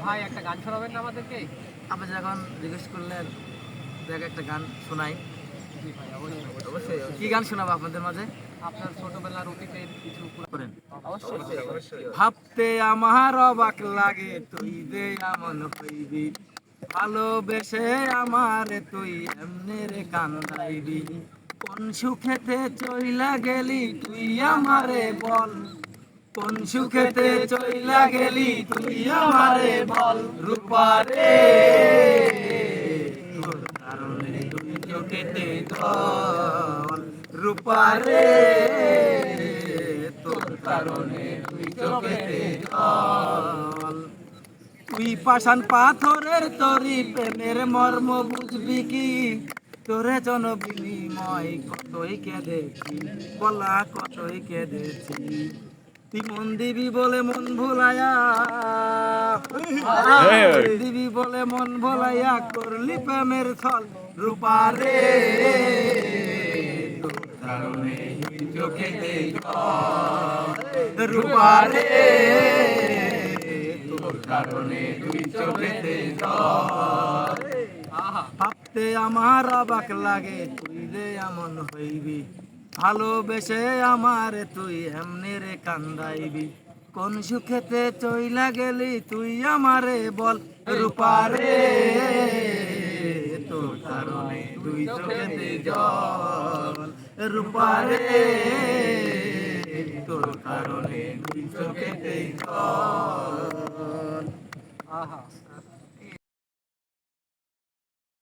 ভাই একটা গান শোনাবেন না আমাদেরকে? আপনি যখন রিকোয়েস্ট করলেন দেখ একটা গান শোনাই। জি ভাই, অবশ্যই অবশ্যই। কি গান শোনাবো আপনাদের মাঝে? আপনার ছোটবেলার অতীতের কিছু করেন। অবশ্যই। ভাবতে আমার অবাক লাগে তুই যে এমন হইবি, ভালোবেসে আমারে তুই এমনে রে কান্দাইবি, কোন সুখেতে চইলা গেলি তুই আমারে বল, কোন সুখেতে চইলা গেলি তুই আমারে বল, রূপারে তোর কারণে তুই চোখেতে জল, রূপারে তোর কারণে তুই চোখেতে জল। তুই পাষাণ পাথরের তরি প্রেমের মর্ম বুঝবি কি, তোরে জন বিনিময় কতই কেঁদেছি, বলা কতই কেঁদেছি, তুই মন দিবি বলে মন ভোলাইয়া, দিবি বলে মন ভোলাইয়া করলি প্রেমের ছল, রূপারে তোর কারণে তুই চোখেতে জল, রূপারে তোর কারণে তুই চোখেতে জল। ভাবতে আমার অবাক লাগে তুই যে এমন হইবি, ভালোবেসে আমার তুই এমনি রে কান্দাইবি, কোন সুখেতে চইলা গেলি তুই আমারে বল, রূপারে তোর কারণে তুই চোখেতে জল, রূপারে তোর কারণে তুই চোখেতে জল। আহা